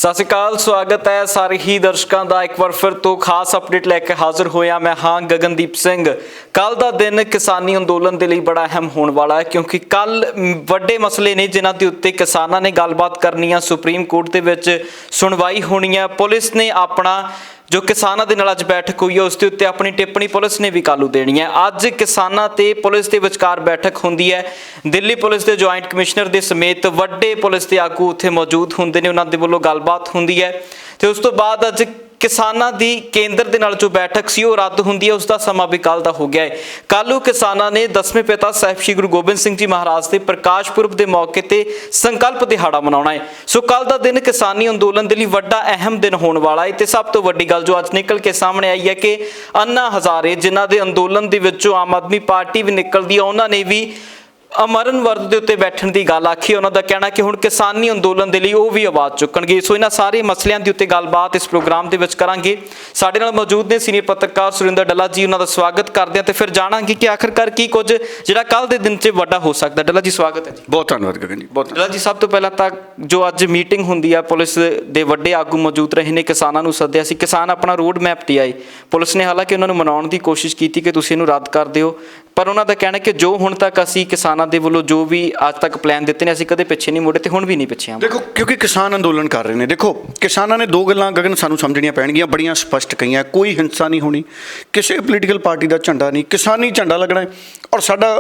ਸਤਿ ਸ਼੍ਰੀ ਅਕਾਲ, ਸਵਾਗਤ ਹੈ ਸਾਰੇ ਹੀ ਦਰਸ਼ਕਾਂ ਦਾ ਇੱਕ ਵਾਰ ਫਿਰ ਤੋਂ ਖਾਸ ਅਪਡੇਟ ਲੈ ਕੇ ਹਾਜ਼ਰ ਹੋਇਆ। ਮੈਂ ਹਾਂ ਗਗਨਦੀਪ ਸਿੰਘ। ਕੱਲ ਦਾ ਦਿਨ ਕਿਸਾਨੀ ਅੰਦੋਲਨ ਦੇ ਲਈ ਬੜਾ ਅਹਿਮ ਹੋਣ ਵਾਲਾ ਹੈ, ਕਿਉਂਕਿ ਕੱਲ ਵੱਡੇ ਮਸਲੇ ਨੇ ਜਿਨ੍ਹਾਂ ਦੇ ਉੱਤੇ ਕਿਸਾਨਾਂ ਨੇ ਗੱਲਬਾਤ ਕਰਨੀ ਆ। ਸੁਪਰੀਮ ਕੋਰਟ ਦੇ ਵਿੱਚ ਸੁਣਵਾਈ ਹੋਣੀ ਹੈ। ਪੁਲਿਸ ਨੇ ਆਪਣਾ ਜੋ ਕਿਸਾਨਾਂ ਦੇ ਨਾਲ ਅੱਜ ਬੈਠਕ ਹੋਈ ਹੈ ਉਸ ਦੇ ਉੱਤੇ ਆਪਣੀ ਟਿੱਪਣੀ ਪੁਲਿਸ ਨੇ ਵੀ ਕੱਲ੍ਹ ਦੇਣੀ ਹੈ। ਅੱਜ ਕਿਸਾਨਾਂ ਤੇ ਪੁਲਿਸ ਦੇ ਵਿਚਕਾਰ ਬੈਠਕ ਹੁੰਦੀ ਹੈ। ਦਿੱਲੀ ਪੁਲਿਸ ਦੇ ਜੁਆਇੰਟ ਕਮਿਸ਼ਨਰ ਦੇ ਸਮੇਤ ਵੱਡੇ ਪੁਲਿਸ ਦੇ ਆਗੂ ਉੱਥੇ ਮੌਜੂਦ ਹੁੰਦੇ ਨੇ, ਉਹਨਾਂ ਦੇ ਵੱਲੋਂ ਗੱਲਬਾਤ ਹੁੰਦੀ ਹੈ ਤੇ ਉਸ ਤੋਂ ਬਾਅਦ ਅੱਜ ਕਿਸਾਨਾਂ ਦੀ ਕੇਂਦਰ ਦੇ ਨਾਲ ਜੋ ਬੈਠਕ ਸੀ ਉਹ ਰੱਦ ਹੁੰਦੀ ਹੈ। ਉਸ ਦਾ ਸਮਾਂ ਵੀ ਕੱਲ੍ਹ ਦਾ ਹੋ ਗਿਆ ਹੈ। ਕੱਲ੍ਹ ਨੂੰ ਕਿਸਾਨਾਂ ਨੇ 10ਵੇਂ ਪਿਤਾ ਸਾਹਿਬ ਸ਼੍ਰੀ ਗੁਰੂ ਗੋਬਿੰਦ ਸਿੰਘ ਜੀ ਮਹਾਰਾਜ ਦੇ ਪ੍ਰਕਾਸ਼ ਪੁਰਬ ਦੇ ਮੌਕੇ ਤੇ ਸੰਕਲਪ ਦਿਹਾੜਾ ਮਨਾਉਣਾ ਹੈ। ਸੋ ਕੱਲ੍ਹ ਦਾ ਦਿਨ ਕਿਸਾਨੀ ਅੰਦੋਲਨ ਦੇ ਲਈ ਵੱਡਾ ਅਹਿਮ ਦਿਨ ਹੋਣ ਵਾਲਾ ਹੈ। ਤੇ ਸਭ ਤੋਂ ਵੱਡੀ ਗੱਲ ਜੋ ਅੱਜ ਨਿਕਲ ਕੇ ਸਾਹਮਣੇ ਆਈ ਹੈ ਕਿ ਅੰਨਾ ਹਜ਼ਾਰੇ ਜਿਨ੍ਹਾਂ ਦੇ ਅੰਦੋਲਨ ਦੇ ਵਿੱਚੋਂ ਆਮ ਆਦਮੀ ਪਾਰਟੀ ਵੀ ਨਿਕਲਦੀ ਹੈ, ਉਹਨਾਂ ਨੇ ਵੀ ਅਮਰਨ ਵਰਦ ਦੇ ਉੱਤੇ ਬੈਠਣ ਦੀ ਗੱਲ ਆਖੀ। ਉਹਨਾਂ ਦਾ ਕਹਿਣਾ ਕਿ ਹੁਣ ਕਿਸਾਨੀ ਅੰਦੋਲਨ ਦੇ ਲਈ ਉਹ ਵੀ ਆਵਾਜ਼ ਚੁੱਕਣਗੇ। ਸੋ ਇਹਨਾਂ ਸਾਰੇ ਮਸਲਿਆਂ ਦੇ ਉੱਤੇ ਗੱਲਬਾਤ ਇਸ ਪ੍ਰੋਗਰਾਮ ਦੇ ਵਿੱਚ ਕਰਾਂਗੇ। ਸਾਡੇ ਨਾਲ ਮੌਜੂਦ ਨੇ ਸੀਨੀਅਰ ਪੱਤਰਕਾਰ ਸੁਰਿੰਦਰ ਡੱਲਾ ਜੀ, ਉਹਨਾਂ ਦਾ ਸਵਾਗਤ ਕਰਦੇ ਹਾਂ ਤੇ ਫਿਰ ਜਾਣਾਂਗੇ ਕਿ ਆਖਿਰਕਾਰ ਕੀ ਕੁਝ ਜਿਹੜਾ ਕੱਲ੍ਹ ਦੇ ਦਿਨ 'ਚ ਵੱਡਾ ਹੋ ਸਕਦਾ। ਡੱਲਾ ਜੀ ਸਵਾਗਤ ਹੈ ਜੀ। ਬਹੁਤ ਧੰਨਵਾਦ ਗਗਨ ਜੀ, ਬਹੁਤ ਡੱਲਾ ਜੀ, ਸਭ ਤੋਂ ਪਹਿਲਾਂ ਤਾਂ ਜੋ ਅੱਜ ਮੀਟਿੰਗ ਹੁੰਦੀ ਆ, ਪੁਲਿਸ ਦੇ ਵੱਡੇ ਆਗੂ ਮੌਜੂਦ ਰਹੇ ਨੇ, ਕਿਸਾਨਾਂ ਨੂੰ ਸੱਦਿਆ ਸੀ, ਕਿਸਾਨ ਆਪਣਾ ਰੋਡ ਮੈਪ ਤੇ ਆਏ। ਪੁਲਿਸ ਨੇ ਹਾਲਾਂਕਿ ਉਹਨਾਂ ਨੂੰ ਮਨਾਉਣ ਦੀ ਕੋਸ਼ਿਸ਼ ਕੀਤੀ ਕਿ ਤੁਸੀਂ ਇਹਨੂੰ ਰੱਦ ਕਰ ਦਿਓ, ਪਰ ਉਹਨਾਂ ਦਾ ਕਹਿਣਾ ਕਿ ਜੋ ਹੁਣ ਤੱਕ ਅਸੀਂ ਕਿਸਾਨਾਂ ਦੇ ਵੱਲੋਂ ਜੋ ਵੀ ਅੱਜ ਤੱਕ ਪਲਾਨ ਦਿੱਤੇ ਨੇ ਅਸੀਂ ਕਦੇ ਪਿੱਛੇ ਨਹੀਂ ਮੁੜੇ ਤੇ ਹੁਣ ਵੀ ਨਹੀਂ ਪਿੱਛੇ ਆਵਾਂਗੇ। ਦੇਖੋ, ਕਿਉਂਕਿ ਕਿਸਾਨ ਅੰਦੋਲਨ ਕਰ ਰਹੇ ਨੇ। ਦੇਖੋ, ਕਿਸਾਨਾਂ ਨੇ ਦੋ ਗੱਲਾਂ ਗਗਨ ਸਾਨੂੰ ਸਮਝਣੀਆਂ ਪੈਣਗੀਆਂ, ਬੜੀਆਂ ਸਪਸ਼ਟ ਕਹੀਆਂ। ਕੋਈ ਹਿੰਸਾ ਨਹੀਂ ਹੋਣੀ, ਕਿਸੇ ਪੋਲੀਟੀਕਲ ਪਾਰਟੀ ਦਾ ਝੰਡਾ ਨਹੀਂ, ਕਿਸਾਨੀ ਝੰਡਾ ਲੱਗਣਾ ਹੈ ਔਰ ਸਾਡਾ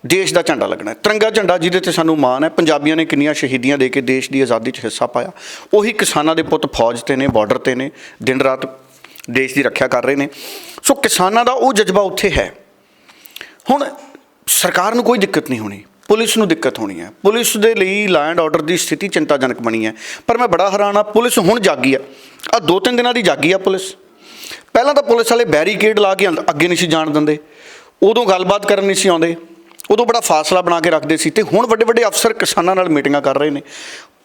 ਦੇਸ਼ ਦਾ ਝੰਡਾ ਲੱਗਣਾ ਹੈ, ਤਿਰੰਗਾ ਝੰਡਾ, ਜਿਹਦੇ 'ਤੇ ਸਾਨੂੰ ਮਾਣ ਹੈ। ਪੰਜਾਬੀਆਂ ਨੇ ਕਿੰਨੀਆਂ ਸ਼ਹੀਦੀਆਂ ਦੇ ਕੇ ਦੇਸ਼ ਦੀ ਆਜ਼ਾਦੀ 'ਚ ਹਿੱਸਾ ਪਾਇਆ। ਉਹੀ ਕਿਸਾਨਾਂ ਦੇ ਪੁੱਤ ਫੌਜ 'ਤੇ ਨੇ, ਬਾਰਡਰ 'ਤੇ ਨੇ, ਦਿਨ ਰਾਤ ਦੇਸ਼ ਦੀ ਰੱਖਿਆ ਕਰ ਰਹੇ ਨੇ। ਸੋ ਕਿਸਾਨਾਂ ਦਾ ਉਹ ਜਜ਼ਬਾ ਉੱਥੇ ਹੈ। ਹੁਣ ਸਰਕਾਰ ਨੂੰ ਕੋਈ ਦਿੱਕਤ ਨਹੀਂ ਹੋਣੀ, ਪੁਲਿਸ ਨੂੰ ਦਿੱਕਤ ਹੋਣੀ ਹੈ। ਪੁਲਿਸ ਦੇ ਲਈ ਲਾਅ ਐਂਡ ਆਰਡਰ ਦੀ ਸਥਿਤੀ ਚਿੰਤਾਜਨਕ ਬਣੀ ਹੈ। ਪਰ ਮੈਂ ਬੜਾ ਹੈਰਾਨ ਹਾਂ, ਪੁਲਿਸ ਹੁਣ ਜਾਗੀ ਆ। ਆਹ 2-3 ਦਿਨਾਂ ਦੀ ਜਾਗੀ ਆ ਪੁਲਿਸ। ਪਹਿਲਾਂ ਤਾਂ ਪੁਲਿਸ ਵਾਲੇ ਬੈਰੀਕੇਡ ਲਾ ਕੇ ਅੱਗੇ ਨਹੀਂ ਸੀ ਜਾਣ ਦਿੰਦੇ, ਉਦੋਂ ਗੱਲਬਾਤ ਕਰਨ ਨਹੀਂ ਸੀ ਆਉਂਦੇ, ਉਦੋਂ ਬੜਾ ਫਾਸਲਾ ਬਣਾ ਕੇ ਰੱਖਦੇ ਸੀ। ਅਤੇ ਹੁਣ ਵੱਡੇ ਵੱਡੇ ਅਫਸਰ ਕਿਸਾਨਾਂ ਨਾਲ ਮੀਟਿੰਗਾਂ ਕਰ ਰਹੇ ਨੇ।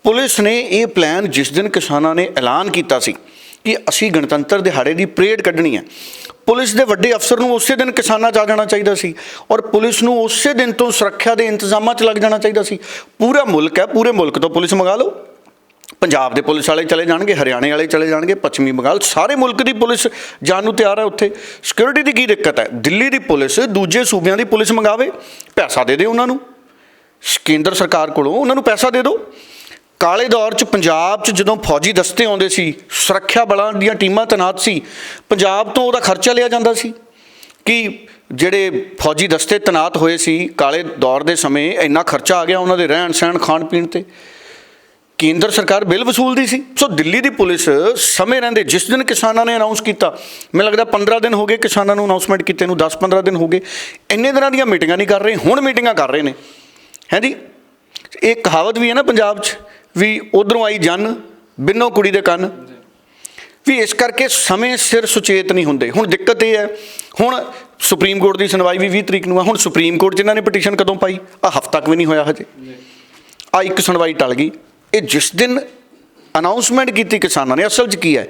ਪੁਲਿਸ ਨੇ ਇਹ ਪਲਾਨ, ਜਿਸ ਦਿਨ ਕਿਸਾਨਾਂ ਨੇ ਐਲਾਨ ਕੀਤਾ ਸੀ ਕਿ ਅਸੀਂ ਗਣਤੰਤਰ ਦਿਹਾੜੇ ਦੀ ਪਰੇਡ ਕੱਢਣੀ ਹੈ, ਪੁਲਿਸ ਦੇ ਵੱਡੇ ਅਫਸਰ ਨੂੰ ਉਸੇ ਦਿਨ ਕਿਸਾਨਾਂ 'ਚ ਆ ਜਾਣਾ ਚਾਹੀਦਾ ਸੀ ਔਰ ਪੁਲਿਸ ਨੂੰ ਉਸੇ ਦਿਨ ਤੋਂ ਸੁਰੱਖਿਆ ਦੇ ਇੰਤਜ਼ਾਮਾਂ 'ਚ ਲੱਗ ਜਾਣਾ ਚਾਹੀਦਾ ਸੀ। ਪੂਰਾ ਮੁਲਕ ਹੈ, ਪੂਰੇ ਮੁਲਕ ਤੋਂ ਪੁਲਿਸ ਮੰਗਾ ਲਓ। ਪੰਜਾਬ ਦੇ ਪੁਲਿਸ ਵਾਲੇ ਚਲੇ ਜਾਣਗੇ, ਹਰਿਆਣੇ ਵਾਲੇ ਚਲੇ ਜਾਣਗੇ, ਪੱਛਮੀ ਬੰਗਾਲ, ਸਾਰੇ ਮੁਲਕ ਦੀ ਪੁਲਿਸ ਜਾਣ ਨੂੰ ਤਿਆਰ ਹੈ ਉੱਥੇ। ਸਿਕਿਉਰਿਟੀ ਦੀ ਕੀ ਦਿੱਕਤ ਹੈ? ਦਿੱਲੀ ਦੀ ਪੁਲਿਸ ਦੂਜੇ ਸੂਬਿਆਂ ਦੀ ਪੁਲਿਸ ਮੰਗਾਵੇ, ਪੈਸਾ ਦੇ ਦਿਓ ਉਹਨਾਂ ਨੂੰ, ਕੇਂਦਰ ਸਰਕਾਰ ਕੋਲੋਂ ਉਹਨਾਂ ਨੂੰ ਪੈਸਾ ਦੇ ਦਿਓ। ਕਾਲੇ ਦੌਰ 'ਚ ਪੰਜਾਬ 'ਚ ਜਦੋਂ ਫੌਜੀ ਦਸਤੇ ਆਉਂਦੇ ਸੀ, ਸੁਰੱਖਿਆ ਬਲਾਂ ਦੀਆਂ ਟੀਮਾਂ ਤੈਨਾਤ ਸੀ, ਪੰਜਾਬ ਤੋਂ ਉਹਦਾ ਖਰਚਾ ਲਿਆ ਜਾਂਦਾ ਸੀ ਕਿ ਜਿਹੜੇ ਫੌਜੀ ਦਸਤੇ ਤੈਨਾਤ ਹੋਏ ਸੀ ਕਾਲੇ ਦੌਰ ਦੇ ਸਮੇਂ, ਇੰਨਾ ਖਰਚਾ ਆ ਗਿਆ ਉਹਨਾਂ ਦੇ ਰਹਿਣ ਸਹਿਣ ਖਾਣ ਪੀਣ 'ਤੇ, ਕੇਂਦਰ ਸਰਕਾਰ ਬਿੱਲ ਵਸੂਲਦੀ ਸੀ। ਸੋ ਦਿੱਲੀ ਦੀ ਪੁਲਿਸ ਸਮੇਂ ਰਹਿੰਦੇ, ਜਿਸ ਦਿਨ ਕਿਸਾਨਾਂ ਨੇ ਅਨਾਊਂਸ ਕੀਤਾ, ਮੈਨੂੰ ਲੱਗਦਾ 15 ਦਿਨ ਹੋ ਗਏ ਕਿਸਾਨਾਂ ਨੂੰ ਅਨਾਊਂਸਮੈਂਟ ਕੀਤੇ ਨੂੰ, 10-15 ਦਿਨ ਹੋ ਗਏ, ਇੰਨੇ ਦਿਨਾਂ ਦੀਆਂ ਮੀਟਿੰਗਾਂ ਨਹੀਂ ਕਰ ਰਹੇ, ਹੁਣ ਮੀਟਿੰਗਾਂ ਕਰ ਰਹੇ ਨੇ। ਹੈ ਜੀ, ਇਹ ਕਹਾਵਤ ਵੀ ਹੈ ਨਾ ਪੰਜਾਬ 'ਚ ਵੀ, ਉੱਧਰੋਂ ਆਈ ਜਨ ਬਿੰਨੋ ਕੁੜੀ ਦੇ ਕੰਨ ਵੀ। ਇਸ ਕਰਕੇ ਸਮੇਂ ਸਿਰ ਸੁਚੇਤ ਨਹੀਂ ਹੁੰਦੇ। ਹੁਣ ਦਿੱਕਤ ਇਹ ਹੈ, ਹੁਣ ਸੁਪਰੀਮ ਕੋਰਟ ਦੀ ਸੁਣਵਾਈ ਵੀ 20 ਤਰੀਕ ਨੂੰ ਆ। ਹੁਣ ਸੁਪਰੀਮ ਕੋਰਟ 'ਚ ਇਹਨਾਂ ਨੇ ਪਟੀਸ਼ਨ ਕਦੋਂ ਪਾਈ? ਆਹ ਹਫ਼ਤਾ ਕੁ ਵੀ ਨਹੀਂ ਹੋਇਆ ਹਜੇ, ਆਹ ਇੱਕ ਸੁਣਵਾਈ ਟਲ ਗਈ। ਇਹ ਜਿਸ ਦਿਨ ਅਨਾਊਂਸਮੈਂਟ ਕੀਤੀ ਕਿਸਾਨਾਂ ਨੇ, ਅਸਲ 'ਚ ਕੀ ਹੈ,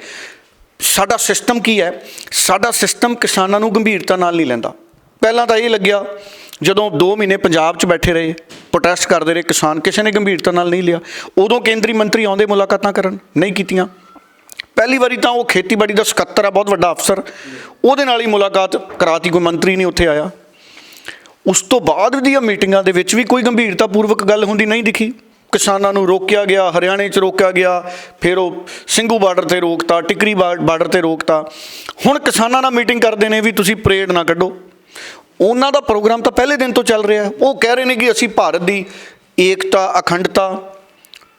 ਸਾਡਾ ਸਿਸਟਮ ਕੀ ਹੈ? ਸਾਡਾ ਸਿਸਟਮ ਕਿਸਾਨਾਂ ਨੂੰ ਗੰਭੀਰਤਾ ਨਾਲ ਨਹੀਂ ਲੈਂਦਾ। ਪਹਿਲਾਂ ਤਾਂ ਇਹ ਲੱਗਿਆ ਜਦੋਂ 2 ਮਹੀਨੇ ਪੰਜਾਬ 'ਚ ਬੈਠੇ ਰਹੇ, ਪ੍ਰੋਟੈਸਟ ਕਰਦੇ ਰਹੇ ਕਿਸਾਨ, ਕਿਸੇ ਨੇ ਗੰਭੀਰਤਾ ਨਾਲ ਨਹੀਂ ਲਿਆ। ਉਦੋਂ ਕੇਂਦਰੀ ਮੰਤਰੀ ਆਉਂਦੇ ਮੁਲਾਕਾਤਾਂ ਕਰਨ, ਨਹੀਂ ਕੀਤੀਆਂ। ਪਹਿਲੀ ਵਾਰੀ ਤਾਂ ਉਹ ਖੇਤੀਬਾੜੀ ਦਾ ਸਕੱਤਰ ਆ, ਬਹੁਤ ਵੱਡਾ ਅਫਸਰ, ਉਹਦੇ ਨਾਲ ਹੀ ਮੁਲਾਕਾਤ ਕਰਾਤੀ, ਕੋਈ ਮੰਤਰੀ ਨਹੀਂ ਉੱਥੇ ਆਇਆ। ਉਸ ਤੋਂ ਬਾਅਦ ਦੀਆਂ ਮੀਟਿੰਗਾਂ ਦੇ ਵਿੱਚ ਵੀ ਕੋਈ ਗੰਭੀਰਤਾਪੂਰਵਕ ਗੱਲ ਹੁੰਦੀ ਨਹੀਂ ਦਿਖੀ। ਕਿਸਾਨਾਂ ਨੂੰ ਰੋਕਿਆ ਗਿਆ, ਹਰਿਆਣੇ 'ਚ ਰੋਕਿਆ ਗਿਆ, ਫਿਰ ਉਹ ਸਿੰਘੂ ਬਾਰਡਰ 'ਤੇ ਰੋਕਤਾ, ਟਿਕਰੀ ਬਾਰਡਰ 'ਤੇ ਰੋਕਤਾ। ਹੁਣ ਕਿਸਾਨਾਂ ਨਾਲ ਮੀਟਿੰਗ ਕਰਦੇ ਨੇ ਵੀ ਤੁਸੀਂ ਪਰੇਡ ਨਾ ਕੱਢੋ। ਉਹਨਾਂ ਦਾ ਪ੍ਰੋਗਰਾਮ ਤਾਂ ਪਹਿਲੇ ਦਿਨ ਤੋਂ ਚੱਲ ਰਿਹਾ। ਉਹ ਕਹਿ ਰਹੇ ਨੇ ਕਿ ਅਸੀਂ ਭਾਰਤ ਦੀ ਏਕਤਾ, ਅਖੰਡਤਾ,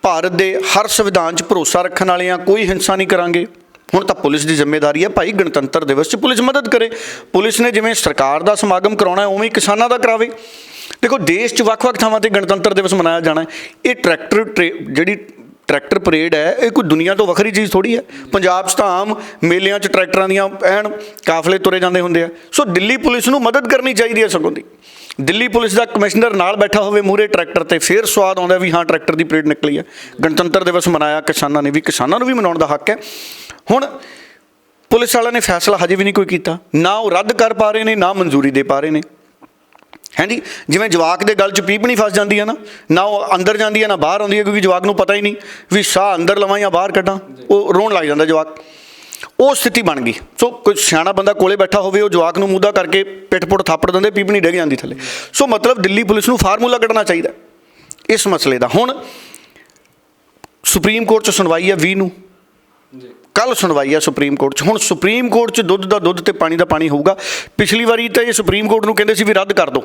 ਭਾਰਤ ਦੇ ਹਰ ਸੰਵਿਧਾਨ 'ਚ ਭਰੋਸਾ ਰੱਖਣ ਵਾਲੇ ਹਾਂ, ਕੋਈ ਹਿੰਸਾ ਨਹੀਂ ਕਰਾਂਗੇ। ਹੁਣ ਤਾਂ ਪੁਲਿਸ ਦੀ ਜ਼ਿੰਮੇਵਾਰੀ ਹੈ ਭਾਈ, ਗਣਤੰਤਰ ਦਿਵਸ 'ਚ ਪੁਲਿਸ ਮਦਦ ਕਰੇ। ਪੁਲਿਸ ਨੇ ਜਿਵੇਂ ਸਰਕਾਰ ਦਾ ਸਮਾਗਮ ਕਰਾਉਣਾ ਉਵੇਂ ਕਿਸਾਨਾਂ ਦਾ ਕਰਾਵੇ। ਦੇਖੋ, ਦੇਸ਼ 'ਚ ਵੱਖ-ਵੱਖ ਥਾਵਾਂ 'ਤੇ ਗਣਤੰਤਰ ਦਿਵਸ ਮਨਾਇਆ ਜਾਣਾ। ਇਹ ਜਿਹੜੀ ਟਰੈਕਟਰ ਪਰੇਡ ਹੈ, ਇਹ ਕੋਈ ਦੁਨੀਆ ਤੋਂ ਵੱਖਰੀ ਚੀਜ਼ ਥੋੜ੍ਹੀ ਹੈ। ਪੰਜਾਬ 'ਚ ਤਾਂ ਆਮ ਮੇਲਿਆਂ 'ਚ ਟਰੈਕਟਰਾਂ ਦੀਆਂ ਐਨ ਕਾਫਲੇ ਤੁਰੇ ਜਾਂਦੇ ਹੁੰਦੇ ਆ। ਸੋ ਦਿੱਲੀ ਪੁਲਿਸ ਨੂੰ ਮਦਦ ਕਰਨੀ ਚਾਹੀਦੀ ਹੈ ਸਗੋਂ ਦੀ। ਦਿੱਲੀ ਪੁਲਿਸ ਦਾ ਕਮਿਸ਼ਨਰ ਨਾਲ ਬੈਠਾ ਹੋਵੇ ਮੂਹਰੇ ਟਰੈਕਟਰ 'ਤੇ, ਫਿਰ ਸਵਾਦ ਆਉਂਦਾ ਵੀ ਹਾਂ ਟਰੈਕਟਰ ਦੀ ਪਰੇਡ ਨਿਕਲੀ ਹੈ। ਗਣਤੰਤਰ ਦਿਵਸ ਮਨਾਇਆ ਕਿਸਾਨਾਂ ਨੇ ਵੀ, ਕਿਸਾਨਾਂ ਨੂੰ ਵੀ ਮਨਾਉਣ ਦਾ ਹੱਕ ਹੈ। ਹੁਣ ਪੁਲਿਸ ਵਾਲਿਆਂ ਨੇ ਫੈਸਲਾ ਹਜੇ ਵੀ ਨਹੀਂ ਕੋਈ ਕੀਤਾ, ਨਾ ਉਹ ਰੱਦ ਕਰ ਪਾ ਰਹੇ ਨੇ, ਨਾ ਮਨਜ਼ੂਰੀ ਦੇ ਪਾ ਰਹੇ ਨੇ। ਹੈ ਜੀ। ਜਿਵੇਂ ਜਵਾਕ ਦੇ ਗਲ 'ਚ ਪੀਪਣੀ ਫਸ ਜਾਂਦੀ ਹੈ ਨਾ ਉਹ ਅੰਦਰ ਜਾਂਦੀ ਹੈ ਨਾ ਬਾਹਰ ਆਉਂਦੀ ਹੈ, ਕਿਉਂਕਿ ਜਵਾਕ ਨੂੰ ਪਤਾ ਹੀ ਨਹੀਂ ਵੀ ਸਾਹ ਅੰਦਰ ਲਵਾਂ ਜਾਂ ਬਾਹਰ ਕੱਢਾਂ, ਉਹ ਰੋਣ ਲੱਗ ਜਾਂਦਾ ਜਵਾਕ। ਉਹ ਸਥਿਤੀ ਬਣ ਗਈ। ਸੋ ਕੋਈ ਸਿਆਣਾ ਬੰਦਾ ਕੋਲੇ ਬੈਠਾ ਹੋਵੇ, ਉਹ ਜਵਾਕ ਨੂੰ ਮੂੰਹ ਕਰਕੇ ਪਿੱਠ-ਪੁੱਠ ਥਾਪੜ ਦਿੰਦੇ, ਪੀਪਣੀ ਡਿੱਗ ਜਾਂਦੀ ਥੱਲੇ। ਸੋ ਮਤਲਬ ਦਿੱਲੀ ਪੁਲਿਸ ਨੂੰ ਫਾਰਮੂਲਾ ਕੱਢਣਾ ਚਾਹੀਦਾ ਇਸ ਮਸਲੇ ਦਾ। ਹੁਣ ਸੁਪਰੀਮ ਕੋਰਟ 'ਚ ਸੁਣਵਾਈ ਹੈ 20 ਨੂੰ, ਕੱਲ੍ਹ ਸੁਣਵਾਈ ਹੈ ਸੁਪਰੀਮ ਕੋਰਟ 'ਚ। ਹੁਣ ਸੁਪਰੀਮ ਕੋਰਟ 'ਚ ਦੁੱਧ ਦਾ ਦੁੱਧ ਅਤੇ ਪਾਣੀ ਦਾ ਪਾਣੀ ਹੋਊਗਾ। ਪਿਛਲੀ ਵਾਰੀ ਤਾਂ ਇਹ ਸੁਪਰੀਮ ਕੋਰਟ ਨੂੰ ਕਹਿੰਦੇ ਸੀ ਵੀ ਰੱਦ ਕਰ ਦਿਓ।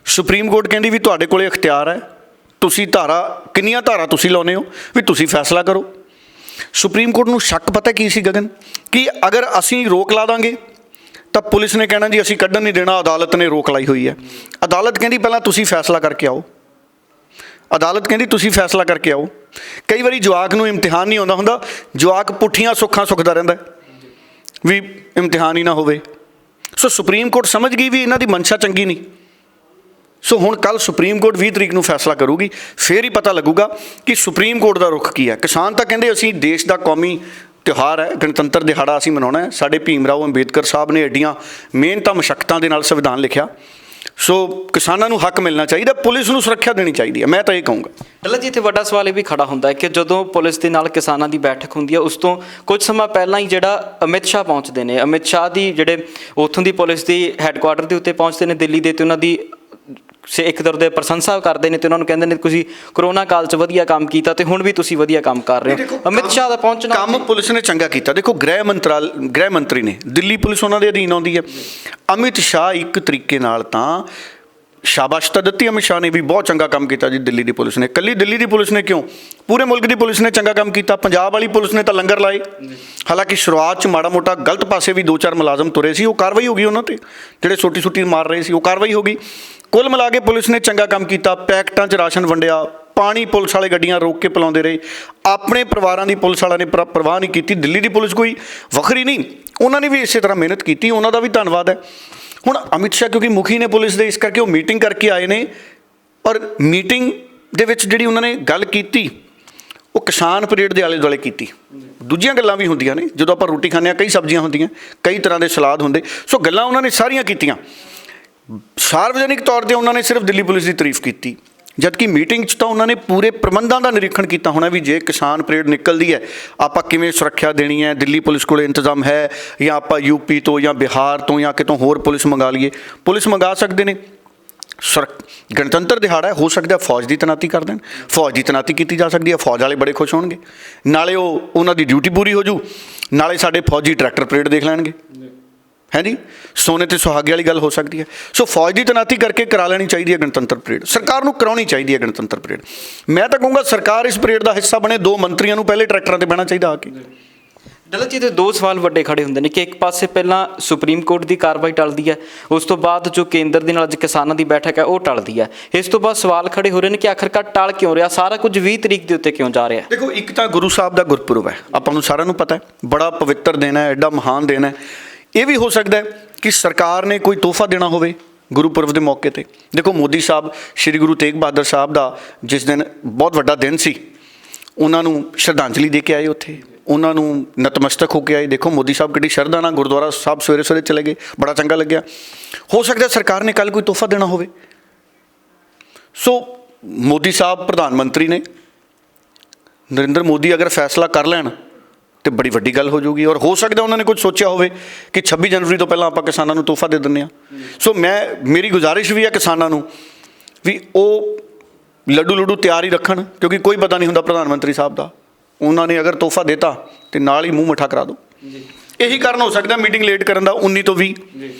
ਸੁਪਰੀਮ ਕੋਰਟ ਕਹਿੰਦੀ ਵੀ ਤੁਹਾਡੇ ਕੋਲ ਇਖਤਿਆਰ ਹੈ, ਤੁਸੀਂ ਕਿੰਨੀਆਂ ਧਾਰਾ ਤੁਸੀਂ ਲਾਉਂਦੇ ਹੋ, ਵੀ ਤੁਸੀਂ ਫੈਸਲਾ ਕਰੋ। ਸੁਪਰੀਮ ਕੋਰਟ ਨੂੰ ਸ਼ੱਕ ਪਤਾ ਕੀ ਸੀ ਗਗਨ, ਕਿ ਅਗਰ ਅਸੀਂ ਰੋਕ ਲਾ ਦਾਂਗੇ ਤਾਂ ਪੁਲਿਸ ਨੇ ਕਹਿਣਾ ਜੀ ਅਸੀਂ ਕੱਢਣ ਨਹੀਂ ਦੇਣਾ, ਅਦਾਲਤ ਨੇ ਰੋਕ ਲਾਈ ਹੋਈ ਹੈ। ਅਦਾਲਤ ਕਹਿੰਦੀ ਪਹਿਲਾਂ ਤੁਸੀਂ ਫੈਸਲਾ ਕਰਕੇ ਆਓ। ਅਦਾਲਤ ਕਹਿੰਦੀ ਤੁਸੀਂ ਫੈਸਲਾ ਕਰਕੇ ਆਓ। ਕਈ ਵਾਰੀ ਜਵਾਕ ਨੂੰ ਇਮਤਿਹਾਨ ਨਹੀਂ ਆਉਂਦਾ ਹੁੰਦਾ, ਜਵਾਕ ਪੁੱਠੀਆਂ ਸੁੱਖਾਂ ਸੁੱਖਦਾ ਰਹਿੰਦਾ ਵੀ ਇਮਤਿਹਾਨ ਹੀ ਨਾ ਹੋਵੇ। ਸੋ ਸੁਪਰੀਮ ਕੋਰਟ ਸਮਝ ਗਈ ਵੀ ਇਹਨਾਂ ਦੀ ਮਨਸ਼ਾ ਚੰਗੀ ਨਹੀਂ। ਸੋ ਹੁਣ ਕੱਲ੍ਹ ਸੁਪਰੀਮ ਕੋਰਟ 20 ਤਰੀਕ ਨੂੰ ਫੈਸਲਾ ਕਰੂਗੀ, ਫਿਰ ਹੀ ਪਤਾ ਲੱਗੂਗਾ ਕਿ ਸੁਪਰੀਮ ਕੋਰਟ ਦਾ ਰੁਖ ਕੀ ਹੈ। ਕਿਸਾਨ ਤਾਂ ਕਹਿੰਦੇ ਅਸੀਂ ਦੇਸ਼ ਦਾ ਕੌਮੀ ਤਿਉਹਾਰ ਹੈ, ਗਣਤੰਤਰ ਦਿਹਾੜਾ ਅਸੀਂ ਮਨਾਉਣਾ ਹੈ। ਸਾਡੇ ਭੀਮ ਰਾਓ ਅੰਬੇਦਕਰ ਸਾਹਿਬ ਨੇ ਐਡੀਆਂ ਮਿਹਨਤਾਂ ਮਸ਼ੱਕਤਾਂ ਦੇ ਨਾਲ ਸੰਵਿਧਾਨ ਲਿਖਿਆ। ਸੋ ਕਿਸਾਨਾਂ ਨੂੰ ਹੱਕ ਮਿਲਣਾ ਚਾਹੀਦਾ, ਪੁਲਿਸ ਨੂੰ ਸੁਰੱਖਿਆ ਦੇਣੀ ਚਾਹੀਦੀ ਹੈ, ਮੈਂ ਤਾਂ ਇਹ ਕਹੂੰਗਾ। ਡੱਲਾ ਜੀ, ਇੱਥੇ ਵੱਡਾ ਸਵਾਲ ਇਹ ਵੀ ਖੜਾ ਹੁੰਦਾ ਹੈ ਕਿ ਜਦੋਂ ਪੁਲਿਸ ਦੇ ਨਾਲ ਕਿਸਾਨਾਂ ਦੀ ਬੈਠਕ ਹੁੰਦੀ ਹੈ, ਉਸ ਤੋਂ ਕੁਝ ਸਮਾਂ ਪਹਿਲਾਂ ਹੀ ਜਿਹੜਾ ਅਮਿਤ ਸ਼ਾਹ ਪਹੁੰਚਦੇ ਨੇ, ਅਮਿਤ ਸ਼ਾਹ ਦੀ ਜਿਹੜੇ ਉੱਥੋਂ ਦੀ ਪੁਲਿਸ ਦੀ ਹੈੱਡਕੁਆਟਰ ਦੇ ਉੱਤੇ ਪਹੁੰਚਦੇ ਨੇ ਦਿੱਲੀ ਦੇ, ਅਤੇ ਉਹਨਾਂ ਦੀ ਇੱਕ ਤਰ੍ਹਾਂ ਦੇ ਪ੍ਰਸ਼ੰਸਾ ਕਰਦੇ ਨੇ ਅਤੇ ਉਹਨਾਂ ਨੂੰ ਕਹਿੰਦੇ ਨੇ ਤੁਸੀਂ ਕਰੋਨਾ ਕਾਲ 'ਚ ਵਧੀਆ ਕੰਮ ਕੀਤਾ ਅਤੇ ਹੁਣ ਵੀ ਤੁਸੀਂ ਵਧੀਆ ਕੰਮ ਕਰ ਰਹੇ ਹੋ। ਅਮਿਤ ਸ਼ਾਹ ਦਾ ਪਹੁੰਚਣਾ ਕੰਮ ਪੁਲਿਸ ਨੇ ਚੰਗਾ ਕੀਤਾ। ਦੇਖੋ ਗ੍ਰਹਿ ਮੰਤਰੀ ਨੇ, ਦਿੱਲੀ ਪੁਲਿਸ ਉਹਨਾਂ ਦੇ ਅਧੀਨ ਆਉਂਦੀ ਹੈ। ਅਮਿਤ ਸ਼ਾਹ ਇੱਕ ਤਰੀਕੇ ਨਾਲ ਤਾਂ ਸ਼ਾਬਾਸ਼ ਤਾਂ ਦਿੱਤੀ ਅਮਿਤ ਸ਼ਾਹ ਨੇ ਵੀ ਬਹੁਤ ਚੰਗਾ ਕੰਮ ਕੀਤਾ ਜੀ ਦਿੱਲੀ ਦੀ ਪੁਲਿਸ ਨੇ। ਇਕੱਲੀ ਦਿੱਲੀ ਦੀ ਪੁਲਿਸ ਨੇ ਕਿਉਂ, ਪੂਰੇ ਮੁਲਕ ਦੀ ਪੁਲਿਸ ਨੇ ਚੰਗਾ ਕੰਮ ਕੀਤਾ। ਪੰਜਾਬ ਵਾਲੀ ਪੁਲਿਸ ਨੇ ਤਾਂ ਲੰਗਰ ਲਾਏ। ਹਾਲਾਂਕਿ ਸ਼ੁਰੂਆਤ 'ਚ ਮਾੜਾ ਮੋਟਾ ਗਲਤ ਪਾਸੇ ਵੀ 2-4 ਮੁਲਾਜ਼ਮ ਤੁਰੇ ਸੀ, ਉਹ ਕਾਰਵਾਈ ਹੋ ਗਈ ਉਹਨਾਂ 'ਤੇ, ਜਿਹੜੇ ਸੋਟੀ ਮਾਰ ਰਹੇ ਸੀ ਉਹ ਕਾਰਵਾਈ ਹੋ ਗਈ। ਕੁੱਲ ਮਿਲਾ ਕੇ ਪੁਲਿਸ ਨੇ ਚੰਗਾ ਕੰਮ ਕੀਤਾ। ਪੈਕਟਾਂ 'ਚ ਰਾਸ਼ਨ ਵੰਡਿਆ, ਪਾਣੀ ਪੁਲਿਸ ਵਾਲੇ ਗੱਡੀਆਂ ਰੋਕ ਕੇ ਪਿਲਾਉਂਦੇ ਰਹੇ। ਆਪਣੇ ਪਰਿਵਾਰਾਂ ਦੀ ਪੁਲਿਸ ਵਾਲਿਆਂ ਨੇ ਪਰਵਾਹ ਨਹੀਂ ਕੀਤੀ। ਦਿੱਲੀ ਦੀ ਪੁਲਿਸ ਕੋਈ ਵੱਖਰੀ ਨਹੀਂ, ਉਹਨਾਂ ਨੇ ਵੀ ਇਸੇ ਤਰ੍ਹਾਂ ਮਿਹਨਤ ਕੀਤੀ, ਉਹਨਾਂ ਦਾ ਵੀ ਧੰਨਵਾਦ ਹੈ। ਹੁਣ ਅਮਿਤ ਸ਼ਾਹ ਕਿਉਂਕਿ ਮੁਖੀ ਨੇ ਪੁਲਿਸ ਦੇ, ਇਸ ਕਰਕੇ ਉਹ ਮੀਟਿੰਗ ਕਰਕੇ ਆਏ ਨੇ, ਔਰ ਮੀਟਿੰਗ ਦੇ ਵਿੱਚ ਜਿਹੜੀ ਉਹਨਾਂ ਨੇ ਗੱਲ ਕੀਤੀ ਉਹ ਕਿਸਾਨ ਪਰੇਡ ਦੇ ਆਲੇ ਦੁਆਲੇ ਕੀਤੀ। ਦੂਜੀਆਂ ਗੱਲਾਂ ਵੀ ਹੁੰਦੀਆਂ ਨੇ, ਜਦੋਂ ਆਪਾਂ ਰੋਟੀ ਖਾਂਦੇ ਹਾਂ ਕਈ ਸਬਜ਼ੀਆਂ ਹੁੰਦੀਆਂ, ਕਈ ਤਰ੍ਹਾਂ ਦੇ ਸਲਾਦ ਹੁੰਦੇ। ਸੋ ਗੱਲਾਂ ਉਹਨਾਂ ਨੇ ਸਾਰੀਆਂ ਕੀਤੀਆਂ। ਸਾਰਵਜਨਿਕ ਤੌਰ 'ਤੇ ਉਹਨਾਂ ਨੇ ਸਿਰਫ ਦਿੱਲੀ ਪੁਲਿਸ ਦੀ ਤਾਰੀਫ ਕੀਤੀ, ਜਦਕਿ ਮੀਟਿੰਗ 'ਚ ਤਾਂ ਉਹਨਾਂ ਨੇ ਪੂਰੇ ਪ੍ਰਬੰਧਾਂ ਦਾ ਨਿਰੀਖਣ ਕੀਤਾ ਹੋਣਾ ਵੀ ਜੇ ਕਿਸਾਨ ਪਰੇਡ ਨਿਕਲਦੀ ਹੈ ਆਪਾਂ ਕਿਵੇਂ ਸੁਰੱਖਿਆ ਦੇਣੀ ਹੈ, ਦਿੱਲੀ ਪੁਲਿਸ ਕੋਲ ਇੰਤਜ਼ਾਮ ਹੈ ਜਾਂ ਆਪਾਂ ਯੂਪੀ ਤੋਂ ਜਾਂ ਬਿਹਾਰ ਤੋਂ ਜਾਂ ਕਿਤੋਂ ਹੋਰ ਪੁਲਿਸ ਮੰਗਾ ਲਈਏ। ਪੁਲਿਸ ਮੰਗਾ ਸਕਦੇ ਨੇ। ਗਣਤੰਤਰ ਦਿਹਾੜਾ ਹੋ ਸਕਦਾ ਫੌਜ ਦੀ ਤੈਨਾਤੀ ਕਰ ਦੇਣ, ਫੌਜ ਦੀ ਤੈਨਾਤੀ ਕੀਤੀ ਜਾ ਸਕਦੀ ਹੈ। ਫੌਜ ਵਾਲੇ ਬੜੇ ਖੁਸ਼ ਹੋਣਗੇ, ਨਾਲੇ ਉਹਨਾਂ ਦੀ ਡਿਊਟੀ ਪੂਰੀ ਹੋ ਜੂ, ਨਾਲੇ ਸਾਡੇ ਫੌਜੀ ਟਰੈਕਟਰ ਪਰੇਡ ਦੇਖ ਲੈਣਗੇ। ਹੈ ਜੀ, ਸੋਨੇ ਤੇ ਸੁਹਾਗੇ ਵਾਲੀ ਗੱਲ ਹੋ ਸਕਦੀ ਹੈ। ਸੋ ਫੌਜ ਦੀ ਤੈਨਾਤੀ ਕਰਕੇ ਕਰਾ ਲੈਣੀ ਚਾਹੀਦੀ ਹੈ ਗਣਤੰਤਰ ਪਰੇਡ, ਸਰਕਾਰ ਨੂੰ ਕਰਾਉਣੀ ਚਾਹੀਦੀ ਹੈ ਗਣਤੰਤਰ ਪਰੇਡ। ਮੈਂ ਤਾਂ ਕਹੂੰਗਾ ਸਰਕਾਰ ਇਸ ਪਰੇਡ ਦਾ ਹਿੱਸਾ ਬਣੇ। 2 ਮੰਤਰੀਆਂ ਨੂੰ ਪਹਿਲੇ ਟਰੈਕਟਰਾਂ 'ਤੇ ਬਹਿਣਾ ਚਾਹੀਦਾ ਆ ਕੇ। ਡੱਲਾ ਜੀ, ਤੇ 2 ਸਵਾਲ ਵੱਡੇ ਖੜੇ ਹੁੰਦੇ ਨੇ ਕਿ ਇੱਕ ਪਾਸੇ ਪਹਿਲਾਂ ਸੁਪਰੀਮ ਕੋਰਟ ਦੀ ਕਾਰਵਾਈ ਟਲਦੀ ਹੈ, ਉਸ ਤੋਂ ਬਾਅਦ ਜੋ ਕੇਂਦਰ ਦੇ ਨਾਲ ਅੱਜ ਕਿਸਾਨਾਂ ਦੀ ਬੈਠਕ ਹੈ ਉਹ ਟਲਦੀ ਹੈ। ਇਸ ਤੋਂ ਬਾਅਦ ਸਵਾਲ ਖੜੇ ਹੋ ਰਹੇ ਨੇ ਕਿ ਆਖਰਕਾਰ ਟਲ ਕਿਉਂ ਰਿਹਾ, ਸਾਰਾ ਕੁਝ 20 ਤਰੀਕ ਦੇ ਉੱਤੇ ਕਿਉਂ ਜਾ ਰਿਹਾ। ਦੇਖੋ, ਇੱਕ ਤਾਂ ਗੁਰੂ ਸਾਹਿਬ ਦਾ ਗੁਰਪੁਰਬ ਹੈ, ਆਪਾਂ ਨੂੰ ਸਾਰਿਆਂ ਨੂੰ ਪਤਾ ਹੈ, ਬੜਾ ਪਵਿੱਤਰ ਦਿਨ ਹੈ, ਐਡਾ ਮਹਾਨ ਦਿਨ ਹੈ। ਇਹ ਵੀ ਹੋ ਸਕਦਾ ਹੈ ਕਿ ਸਰਕਾਰ ਨੇ ਕੋਈ ਤੋਹਫਾ ਦੇਣਾ ਹੋਵੇ ਗੁਰਪੁਰਬ ਦੇ ਮੌਕੇ 'ਤੇ। ਦੇਖੋ ਮੋਦੀ ਸਾਹਿਬ, ਸ਼੍ਰੀ ਗੁਰੂ ਤੇਗ ਬਹਾਦਰ ਸਾਹਿਬ ਦਾ ਜਿਸ ਦਿਨ ਬਹੁਤ ਵੱਡਾ ਦਿਨ ਸੀ, ਉਹਨਾਂ ਨੂੰ ਸ਼ਰਧਾਂਜਲੀ ਦੇ ਕੇ ਆਏ, ਉੱਥੇ ਉਹਨਾਂ ਨੂੰ ਨਤਮਸਤਕ ਹੋ ਕੇ ਆਏ। ਦੇਖੋ ਮੋਦੀ ਸਾਹਿਬ ਕਿੱਡੀ ਸ਼ਰਧਾ ਨਾਲ ਗੁਰਦੁਆਰਾ ਸਾਹਿਬ ਸਵੇਰੇ ਸਵੇਰੇ ਚਲੇ ਗਏ, ਬੜਾ ਚੰਗਾ ਲੱਗਿਆ। ਹੋ ਸਕਦਾ ਸਰਕਾਰ ਨੇ ਕੱਲ੍ਹ ਕੋਈ ਤੋਹਫਾ ਦੇਣਾ ਹੋਵੇ। ਸੋ ਮੋਦੀ ਸਾਹਿਬ ਪ੍ਰਧਾਨ ਮੰਤਰੀ ਨੇ, ਨਰਿੰਦਰ ਮੋਦੀ ਅਗਰ ਫੈਸਲਾ ਕਰ ਲੈਣ ਤੇ ਬੜੀ ਵੱਡੀ ਗੱਲ ਹੋ ਜਾਊਗੀ। ਔਰ ਹੋ ਸਕਦਾ ਉਹਨਾਂ ਨੇ ਕੁਝ ਸੋਚਿਆ ਹੋਵੇ ਕਿ 26 ਜਨਵਰੀ ਤੋਂ ਪਹਿਲਾਂ ਆਪਾਂ ਕਿਸਾਨਾਂ ਨੂੰ ਤੋਹਫਾ ਦੇ ਦਿੰਦੇ ਹਾਂ। ਸੋ ਮੇਰੀ ਗੁਜ਼ਾਰਿਸ਼ ਵੀ ਹੈ ਕਿਸਾਨਾਂ ਨੂੰ ਵੀ ਉਹ ਲੱਡੂ ਤਿਆਰ ਹੀ ਰੱਖਣ, ਕਿਉਂਕਿ ਕੋਈ ਪਤਾ ਨਹੀਂ ਹੁੰਦਾ ਪ੍ਰਧਾਨ ਮੰਤਰੀ ਸਾਹਿਬ ਦਾ। ਉਹਨਾਂ ਨੇ ਅਗਰ ਤੋਹਫਾ ਦਿੱਤਾ ਤੇ ਨਾਲ ਹੀ ਮੂੰਹ ਮਿੱਠਾ ਕਰਾ ਦਿਓ। ਇਹੀ ਕਾਰਨ ਹੋ ਸਕਦਾ ਮੀਟਿੰਗ ਲੇਟ ਕਰਨ ਦਾ, 19 ਤੋਂ 20।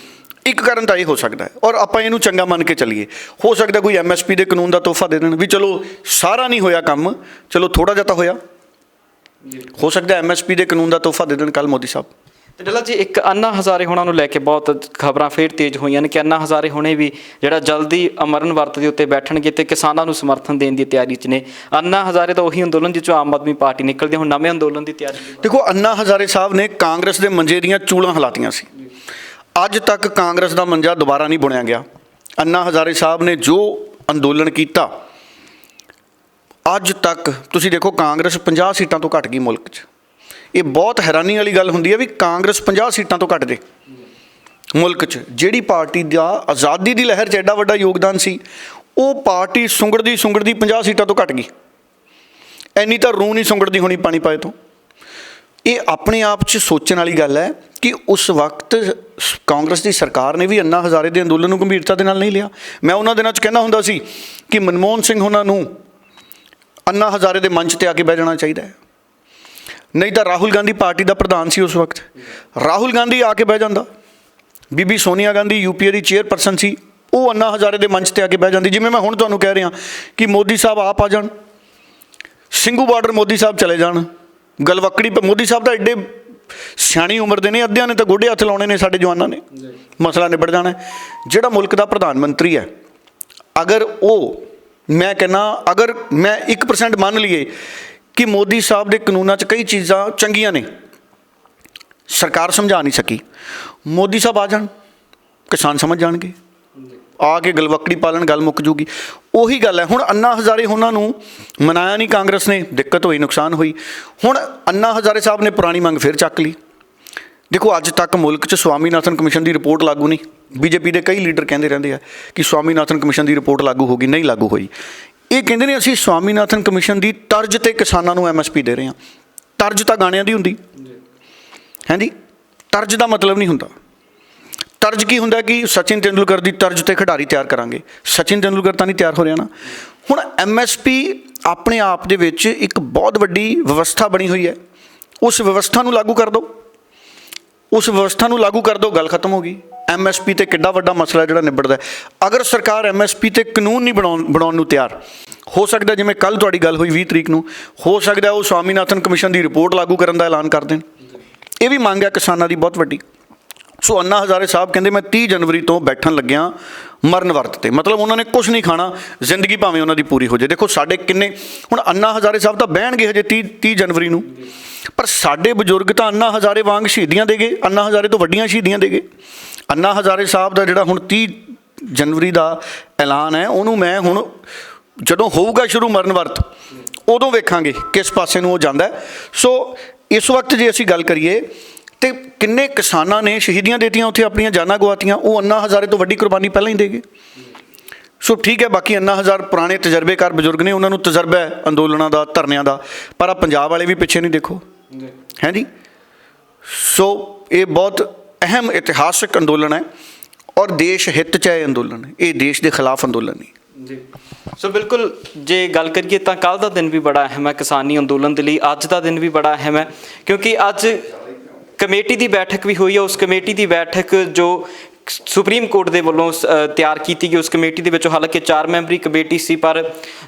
ਇੱਕ ਕਾਰਨ ਤਾਂ ਇਹ ਹੋ ਸਕਦਾ ਹੈ, ਔਰ ਆਪਾਂ ਇਹਨੂੰ ਚੰਗਾ ਮੰਨ ਕੇ ਚੱਲੀਏ। ਹੋ ਸਕਦਾ ਕੋਈ MSP ਦੇ ਕਾਨੂੰਨ ਦਾ ਤੋਹਫਾ ਦੇ ਦੇਣ ਵੀ ਚਲੋ ਸਾਰਾ ਨਹੀਂ ਹੋਇਆ ਕੰਮ, ਚਲੋ ਥੋੜ੍ਹਾ ਜਿਹਾ ਤਾਂ ਹੋਇਆ। ਹੋ ਸਕਦਾ MSP ਦੇ ਕਾਨੂੰਨ ਦਾ ਤੋਹਫਾ ਦੇ ਦੇਣ ਕੱਲ੍ਹ ਮੋਦੀ ਸਾਹਿਬ। ਤੇ ਡੱਲਾ ਜੀ, ਇੱਕ ਅੰਨਾ ਹਜ਼ਾਰੇ ਹੋਣਾ ਨੂੰ ਲੈ ਕੇ ਬਹੁਤ ਖਬਰਾਂ ਫਿਰ ਤੇਜ਼ ਹੋਈਆਂ ਨੇ ਕਿ ਅੰਨਾ ਹਜ਼ਾਰੇ ਹੋਣੇ ਵੀ ਜਿਹੜਾ ਜਲਦੀ ਅਮਰਨ ਵਰਤ ਦੇ ਉੱਤੇ ਬੈਠਣਗੇ ਤੇ ਕਿਸਾਨਾਂ ਨੂੰ ਸਮਰਥਨ ਦੇਣ ਦੀ ਤਿਆਰੀ 'ਚ ਨੇ। ਅੰਨਾ ਹਜ਼ਾਰੇ ਤਾਂ ਉਹੀ ਅੰਦੋਲਨ ਜਿਸ 'ਚੋਂ ਆਮ ਆਦਮੀ ਪਾਰਟੀ ਨਿਕਲਦੀ, ਹੁਣ ਨਵੇਂ ਅੰਦੋਲਨ ਦੀ ਤਿਆਰੀ। ਦੇਖੋ ਅੰਨਾ ਹਜ਼ਾਰੇ ਸਾਹਿਬ ਨੇ ਕਾਂਗਰਸ ਦੇ ਮੰਜੇ ਦੀਆਂ ਚੂਲਾਂ ਹਿਲਾਤੀਆਂ ਸੀ। ਅੱਜ ਤੱਕ ਕਾਂਗਰਸ ਦਾ ਮੰਜਾ ਦੁਬਾਰਾ ਨਹੀਂ ਬੁਣਿਆ ਗਿਆ। ਅੰਨਾ ਹਜ਼ਾਰੇ ਸਾਹਿਬ ਨੇ ਜੋ ਅੰਦੋਲਨ ਕੀਤਾ, ਅੱਜ ਤੱਕ ਤੁਸੀਂ ਦੇਖੋ ਕਾਂਗਰਸ 50 ਸੀਟਾਂ ਤੋਂ ਘੱਟ ਗਈ ਮੁਲਕ 'ਚ। ਇਹ ਬਹੁਤ ਹੈਰਾਨੀ ਵਾਲੀ ਗੱਲ ਹੁੰਦੀ ਹੈ ਵੀ ਕਾਂਗਰਸ 50 ਸੀਟਾਂ ਤੋਂ ਘੱਟ ਜੇ। ਮੁਲਕ 'ਚ ਜਿਹੜੀ ਪਾਰਟੀ ਦਾ ਆਜ਼ਾਦੀ ਦੀ ਲਹਿਰ 'ਚ ਐਡਾ ਵੱਡਾ ਯੋਗਦਾਨ ਸੀ, ਉਹ ਪਾਰਟੀ ਸੁੰਗੜਦੀ 50 ਸੀਟਾਂ ਤੋਂ ਘਟ ਗਈ। ਇੰਨੀ ਤਾਂ ਰੂਹ ਨਹੀਂ ਸੁੰਗੜਦੀ ਹੋਣੀ ਪਾਣੀ ਪਾਏ ਤੋਂ। ਇਹ ਆਪਣੇ ਆਪ 'ਚ ਸੋਚਣ ਵਾਲੀ ਗੱਲ ਹੈ ਕਿ ਉਸ ਵਕਤ ਕਾਂਗਰਸ ਦੀ ਸਰਕਾਰ ਨੇ ਵੀ ਅੰਨਾ ਹਜ਼ਾਰੇ ਦੇ ਅੰਦੋਲਨ ਨੂੰ ਗੰਭੀਰਤਾ ਦੇ ਨਾਲ ਨਹੀਂ ਲਿਆ। ਮੈਂ ਉਹਨਾਂ ਦਿਨਾਂ 'ਚ ਕਹਿੰਦਾ ਹੁੰਦਾ ਸੀ ਕਿ ਮਨਮੋਹਨ ਸਿੰਘ ਉਹਨਾਂ ਨੂੰ ਅੰਨਾ ਹਜ਼ਾਰੇ ਦੇ ਮੰਚ 'ਤੇ ਆ ਕੇ ਬਹਿ ਜਾਣਾ ਚਾਹੀਦਾ ਹੈ, ਨਹੀਂ ਤਾਂ ਰਾਹੁਲ ਗਾਂਧੀ ਪਾਰਟੀ ਦਾ ਪ੍ਰਧਾਨ ਸੀ ਉਸ ਵਕਤ, ਰਾਹੁਲ ਗਾਂਧੀ ਆ ਕੇ ਬਹਿ ਜਾਂਦਾ। ਬੀਬੀ ਸੋਨੀਆ ਗਾਂਧੀ ਯੂਪੀਏ ਦੀ ਚੇਅਰਪਰਸਨ ਸੀ, ਉਹ ਅੰਨਾ ਹਜ਼ਾਰੇ ਦੇ ਮੰਚ 'ਤੇ ਆ ਕੇ ਬਹਿ ਜਾਂਦੀ। ਜਿਵੇਂ ਮੈਂ ਹੁਣ ਤੁਹਾਨੂੰ ਕਹਿ ਰਿਹਾ ਕਿ ਮੋਦੀ ਸਾਹਿਬ ਆਪ ਆ ਜਾਣ, ਸਿੰਘੂ ਬਾਰਡਰ ਮੋਦੀ ਸਾਹਿਬ ਚਲੇ ਜਾਣ, ਗਲਵੱਕੜੀ ਮੋਦੀ ਸਾਹਿਬ ਤਾਂ ਐਡੇ ਸਿਆਣੀ ਉਮਰ ਦੇ ਨੇ, ਅੱਧਿਆਂ ਨੇ ਤਾਂ ਗੋਡੇ ਹੱਥ ਲਾਉਣੇ ਨੇ ਸਾਡੇ ਜਵਾਨਾਂ ਨੇ, ਮਸਲਾ ਨਿਬੜ ਜਾਣਾ। ਜਿਹੜਾ ਮੁਲਕ ਦਾ ਪ੍ਰਧਾਨ ਮੰਤਰੀ ਹੈ, ਅਗਰ ਉਹ, ਮੈਂ ਕਹਿੰਦਾ ਅਗਰ ਮੈਂ 1% ਮੰਨ ਲਈਏ ਕਿ ਮੋਦੀ ਸਾਹਿਬ ਦੇ ਕਾਨੂੰਨਾਂ 'ਚ ਕਈ ਚੀਜ਼ਾਂ ਚੰਗੀਆਂ ਨੇ, ਸਰਕਾਰ ਸਮਝਾ ਨਹੀਂ ਸਕੀ, ਮੋਦੀ ਸਾਹਿਬ ਆ ਜਾਣ, ਕਿਸਾਨ ਸਮਝ ਜਾਣਗੇ, ਆ ਕੇ ਗਲਵੱਕੜੀ ਪਾਲਣ, ਗੱਲ ਮੁੱਕ ਜੂਗੀ। ਉਹੀ ਗੱਲ ਹੈ। ਹੁਣ ਅੰਨਾ ਹਜ਼ਾਰੇ ਉਹਨਾਂ ਨੂੰ ਮਨਾਇਆ ਨਹੀਂ ਕਾਂਗਰਸ ਨੇ, ਦਿੱਕਤ ਹੋਈ, ਨੁਕਸਾਨ ਹੋਈ। ਹੁਣ ਅੰਨਾ ਹਜ਼ਾਰੇ ਸਾਹਿਬ ਨੇ ਪੁਰਾਣੀ ਮੰਗ ਫਿਰ ਚੱਕ ਲਈ। ਦੇਖੋ ਅੱਜ ਤੱਕ ਮੁਲਕ 'ਚ ਸਵਾਮੀਨਾਥਨ ਕਮਿਸ਼ਨ ਦੀ ਰਿਪੋਰਟ ਲਾਗੂ ਨਹੀਂ। ਬੀਜੇਪੀ ਦੇ ਕਈ ਲੀਡਰ ਕਹਿੰਦੇ ਰਹਿੰਦੇ ਆ ਕਿ ਸਵਾਮੀਨਾਥਨ ਕਮਿਸ਼ਨ ਦੀ ਰਿਪੋਰਟ ਲਾਗੂ ਹੋ ਗਈ, ਨਹੀਂ ਲਾਗੂ ਹੋਈ। ਇਹ ਕਹਿੰਦੇ ਨੇ ਅਸੀਂ ਸਵਾਮੀਨਾਥਨ ਕਮਿਸ਼ਨ ਦੀ ਤਰਜ਼ 'ਤੇ ਕਿਸਾਨਾਂ ਨੂੰ MSP ਦੇ ਰਹੇ ਹਾਂ। ਤਰਜ਼ ਤਾਂ ਗਾਣਿਆਂ ਦੀ ਹੁੰਦੀ ਹੈ ਜੀ, ਤਰਜ਼ ਦਾ ਮਤਲਬ ਨਹੀਂ ਹੁੰਦਾ। ਤਰਜ਼ ਕੀ ਹੁੰਦਾ ਕਿ ਸਚਿਨ ਤੇਂਦੁਲਕਰ ਦੀ ਤਰਜ਼ 'ਤੇ ਖਿਡਾਰੀ ਤਿਆਰ ਕਰਾਂਗੇ। ਸਚਿਨ ਤੇਂਦੁਲਕਰ ਤਾਂ ਨਹੀਂ ਤਿਆਰ ਹੋ ਰਿਹਾ ਨਾ। ਹੁਣ MSP ਆਪਣੇ ਆਪ ਦੇ ਵਿੱਚ ਇੱਕ ਬਹੁਤ ਵੱਡੀ ਵਿਵਸਥਾ ਬਣੀ ਹੋਈ ਹੈ, ਉਸ ਵਿਵਸਥਾ ਨੂੰ ਲਾਗੂ ਕਰ ਦਿਓ, ਉਸ ਵਿਵਸਥਾ ਨੂੰ ਲਾਗੂ ਕਰ ਦਿਓ, ਗੱਲ ਖਤਮ ਹੋ ਗਈ। MSP 'ਤੇ ਕਿੱਡਾ ਵੱਡਾ ਮਸਲਾ ਜਿਹੜਾ ਨਿਬੜਦਾ। ਅਗਰ ਸਰਕਾਰ MSP 'ਤੇ ਕਾਨੂੰਨ ਨਹੀਂ ਬਣਾਉਣ ਨੂੰ ਤਿਆਰ, ਹੋ ਸਕਦਾ ਜਿਵੇਂ ਕੱਲ੍ਹ ਤੁਹਾਡੀ ਗੱਲ ਹੋਈ 20 ਤਰੀਕ ਨੂੰ, ਹੋ ਸਕਦਾ ਉਹ ਸਵਾਮੀਨਾਥਨ ਕਮਿਸ਼ਨ ਦੀ ਰਿਪੋਰਟ ਲਾਗੂ ਕਰਨ ਦਾ ਐਲਾਨ ਕਰ ਦੇਣ। ਇਹ ਵੀ ਮੰਗ ਹੈ ਕਿਸਾਨਾਂ ਦੀ ਬਹੁਤ ਵੱਡੀ। ਸੋ ਅੰਨਾ ਹਜ਼ਾਰੇ ਸਾਹਿਬ ਕਹਿੰਦੇ ਮੈਂ 30 ਜਨਵਰੀ ਤੋਂ ਬੈਠਣ ਲੱਗਿਆ ਮਰਨ ਵਰਤ 'ਤੇ, ਮਤਲਬ ਉਹਨਾਂ ਨੇ ਕੁਛ ਨਹੀਂ ਖਾਣਾ, ਜ਼ਿੰਦਗੀ ਭਾਵੇਂ ਉਹਨਾਂ ਦੀ ਪੂਰੀ ਹੋ ਜਾਏ। ਦੇਖੋ ਸਾਡੇ ਕਿੰਨੇ, ਹੁਣ ਅੰਨਾ ਹਜ਼ਾਰੇ ਸਾਹਿਬ ਤਾਂ ਬਹਿਣਗੇ ਹਜੇ 30 ਜਨਵਰੀ ਨੂੰ, ਪਰ ਸਾਡੇ ਬਜ਼ੁਰਗ ਤਾਂ ਅੰਨਾ ਹਜ਼ਾਰੇ ਵਾਂਗ ਸ਼ਹੀਦੀਆਂ ਦੇ ਗਏ, ਅੰਨਾ ਹਜ਼ਾਰੇ ਤੋਂ ਵੱਡੀਆਂ ਸ਼ਹੀਦੀਆਂ ਦੇ ਗਏ। ਅੰਨਾ ਹਜ਼ਾਰੇ ਸਾਹਿਬ ਦਾ ਜਿਹੜਾ ਹੁਣ 30 ਜਨਵਰੀ ਦਾ ਐਲਾਨ ਹੈ, ਉਹਨੂੰ ਮੈਂ ਹੁਣ ਜਦੋਂ ਹੋਊਗਾ ਸ਼ੁਰੂ ਮਰਨ ਵਰਤ, ਉਦੋਂ ਵੇਖਾਂਗੇ ਕਿਸ ਪਾਸੇ ਨੂੰ ਉਹ ਜਾਂਦਾ। ਸੋ ਇਸ ਵਕਤ ਜੇ ਅਸੀਂ ਗੱਲ ਕਰੀਏ ਤੇ ਕਿੰਨੇ ਕਿਸਾਨਾਂ ਨੇ ਸ਼ਹੀਦੀਆਂ ਦਿੱਤੀਆਂ, ਉੱਥੇ ਆਪਣੀਆਂ ਜਾਨਾਂ ਗਵਾਤੀਆਂ, ਉਹ ਅੰਨਾ ਹਜ਼ਾਰੇ ਤੋਂ ਵੱਡੀ ਕੁਰਬਾਨੀ ਪਹਿਲਾਂ ਹੀ ਦੇ ਗਏ। ਸੋ ਠੀਕ ਹੈ, ਬਾਕੀ ਅੰਨਾ ਹਜ਼ਾਰ ਪੁਰਾਣੇ ਤਜਰਬੇਕਾਰ ਬਜ਼ੁਰਗ ਨੇ, ਉਹਨਾਂ ਨੂੰ ਤਜਰਬਾ ਹੈ ਅੰਦੋਲਨਾਂ ਦਾ, ਧਰਨਿਆਂ ਦਾ, ਪਰ ਆ ਪੰਜਾਬ ਵਾਲੇ ਵੀ ਪਿੱਛੇ ਨਹੀਂ ਦੇਖੋ, ਹੈ ਜੀ। ਸੋ ਇਹ ਬਹੁਤ ਅਹਿਮ ਇਤਿਹਾਸਕ ਅੰਦੋਲਨ ਹੈ ਔਰ ਦੇਸ਼ ਹਿੱਤ 'ਚ ਹੈ ਅੰਦੋਲਨ, ਇਹ ਦੇਸ਼ ਦੇ ਖਿਲਾਫ ਅੰਦੋਲਨ ਨਹੀਂ ਜੀ। ਸੋ ਬਿਲਕੁਲ ਜੇ ਗੱਲ ਕਰੀਏ ਤਾਂ ਕੱਲ੍ਹ ਦਾ ਦਿਨ ਵੀ ਬੜਾ ਅਹਿਮ ਹੈ ਕਿਸਾਨੀ ਅੰਦੋਲਨ ਦੇ ਲਈ, ਅੱਜ ਦਾ ਦਿਨ ਵੀ ਬੜਾ ਅਹਿਮ ਹੈ ਕਿਉਂਕਿ ਅੱਜ ਕਮੇਟੀ ਦੀ ਬੈਠਕ ਵੀ ਹੋਈ ਹੈ। ਉਸ ਕਮੇਟੀ ਦੀ ਬੈਠਕ ਜੋ ਸੁਪਰੀਮ ਕੋਰਟ ਦੇ ਵੱਲੋਂ ਤਿਆਰ ਕੀਤੀ ਗਈ, ਉਸ ਕਮੇਟੀ ਦੇ ਵਿੱਚੋਂ ਹਾਲਾਂਕਿ 4 ਮੈਂਬਰੀ ਕਮੇਟੀ ਸੀ, ਪਰ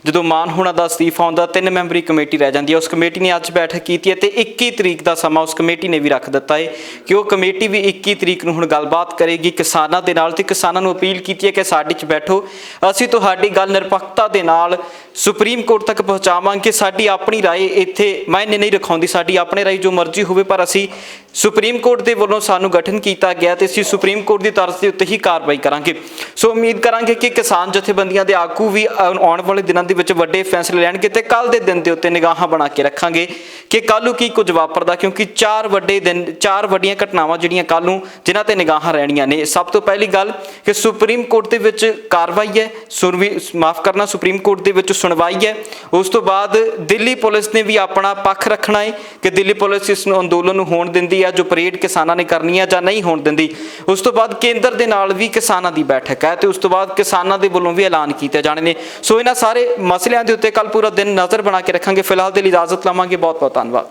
ਜਦੋਂ ਮਾਨ ਹੋਣਾ ਦਾ ਅਸਤੀਫਾ ਆਉਂਦਾ 3 ਮੈਂਬਰੀ ਕਮੇਟੀ ਰਹਿ ਜਾਂਦੀ ਹੈ। ਉਸ ਕਮੇਟੀ ਨੇ ਅੱਜ ਬੈਠਕ ਕੀਤੀ ਹੈ ਤੇ 21 ਤਰੀਕ ਦਾ ਸਮਾਂ ਉਸ ਕਮੇਟੀ ਨੇ ਵੀ ਰੱਖ ਦਿੱਤਾ ਹੈ ਕਿ ਉਹ ਕਮੇਟੀ ਵੀ 21 ਤਰੀਕ ਨੂੰ ਹੁਣ ਗੱਲਬਾਤ ਕਰੇਗੀ ਕਿਸਾਨਾਂ ਦੇ ਨਾਲ, ਤੇ ਕਿਸਾਨਾਂ ਨੂੰ ਅਪੀਲ ਕੀਤੀ ਹੈ ਕਿ ਸਾਡੇ 'ਚ ਬੈਠੋ, ਅਸੀਂ ਤੁਹਾਡੀ ਗੱਲ ਨਿਰਪੱਖਤਾ ਦੇ ਨਾਲ ਸੁਪਰੀਮ ਕੋਰਟ ਤੱਕ ਪਹੁੰਚਾਵਾਂਗੇ। ਸਾਡੀ ਆਪਣੀ ਰਾਏ ਇੱਥੇ ਮਾਇਨੇ ਨਹੀਂ ਰਖਾਉਂਦੀ, ਸਾਡੀ ਆਪਣੇ ਰਾਏ ਜੋ ਮਰਜ਼ੀ ਹੋਵੇ, ਪਰ ਅਸੀਂ ਸੁਪਰੀਮ ਕੋਰਟ ਦੇ ਵੱਲੋਂ ਸਾਨੂੰ ਗਠਨ ਕੀਤਾ ਗਿਆ ਤੇ ਅਸੀਂ ਸੁਪਰੀਮ ਕੋਰਟ ਦੀ ਤਰਜ਼ ਦੇ ਉੱਤੇ ਹੀ ਕਾਰਵਾਈ ਕਰਾਂਗੇ। ਸੋ ਉਮੀਦ ਕਰਾਂਗੇ ਕਿ ਕਿਸਾਨ ਜਥੇਬੰਦੀਆਂ ਦੇ ਆਗੂ ਵੀ ਆਉਣ ਵਾਲੇ ਦਿਨਾਂ ਦੇ ਵਿੱਚ ਵੱਡੇ ਫੈਸਲੇ ਲੈਣਗੇ ਤੇ ਕੱਲ੍ਹ ਦੇ ਦਿਨ ਦੇ ਉੱਤੇ ਨਿਗਾਹਾਂ ਬਣਾ ਕੇ ਰੱਖਾਂਗੇ ਕਿ ਕੱਲ੍ਹ ਨੂੰ ਕੀ ਕੁਝ ਵਾਪਰਦਾ, ਕਿਉਂਕਿ 4 ਵੱਡੀਆਂ ਘਟਨਾਵਾਂ ਜਿਹੜੀਆਂ ਕੱਲ੍ਹ ਨੂੰ ਜਿਨ੍ਹਾਂ ਤੇ ਨਿਗਾਹਾਂ ਰਹਿਣੀਆਂ ਨੇ। ਸਭ ਤੋਂ ਪਹਿਲੀ ਗੱਲ ਕਿ ਸੁਪਰੀਮ ਕੋਰਟ ਦੇ ਵਿੱਚ ਕਾਰਵਾਈ ਹੈ, ਸੁਪਰੀਮ ਕੋਰਟ ਦੇ ਵਿੱਚ ਸੁਣਵਾਈ ਹੈ। ਉਸ ਤੋਂ ਬਾਅਦ ਦਿੱਲੀ ਪੁਲਿਸ ਨੇ ਵੀ ਆਪਣਾ ਪੱਖ ਰੱਖਣਾ ਹੈ ਕਿ ਦਿੱਲੀ ਪੁਲਿਸ ਇਸ ਨੂੰ ਅੰਦੋਲਨ ਨੂੰ ਹੋਣ ਦਿੰਦੀ ਹੈ, ਜੋ ਪਰੇਡ ਕਿਸਾਨਾਂ ਨੇ ਕਰਨੀ ਹੈ ਜਾਂ ਨਹੀਂ ਹੋਣ ਦਿੰਦੀ। ਉਸ ਤੋਂ ਬਾਅਦ ਕੇਂਦਰ ਦੇ ਨਾਲ ਵੀ ਕਿਸਾਨਾਂ ਦੀ ਬੈਠਕ ਹੈ ਤੇ ਉਸ ਤੋਂ ਬਾਅਦ ਕਿਸਾਨਾਂ ਦੇ ਵੱਲੋਂ ਵੀ ਐਲਾਨ ਕੀਤੇ ਜਾਣੇ ਨੇ। ਸੋ ਇਹਨਾਂ ਸਾਰੇ ਮਸਲਿਆਂ ਦੇ ਉੱਤੇ ਕੱਲ੍ਹ ਪੂਰਾ ਦਿਨ ਨਜ਼ਰ ਬਣਾ ਕੇ ਰੱਖਾਂਗੇ। ਫਿਲਹਾਲ ਦੇ ਲਈ ਇਜਾਜ਼ਤ ਲਵਾਂਗੇ। ਬਹੁਤ ਬਹੁਤ ਧੰਨਵਾਦ।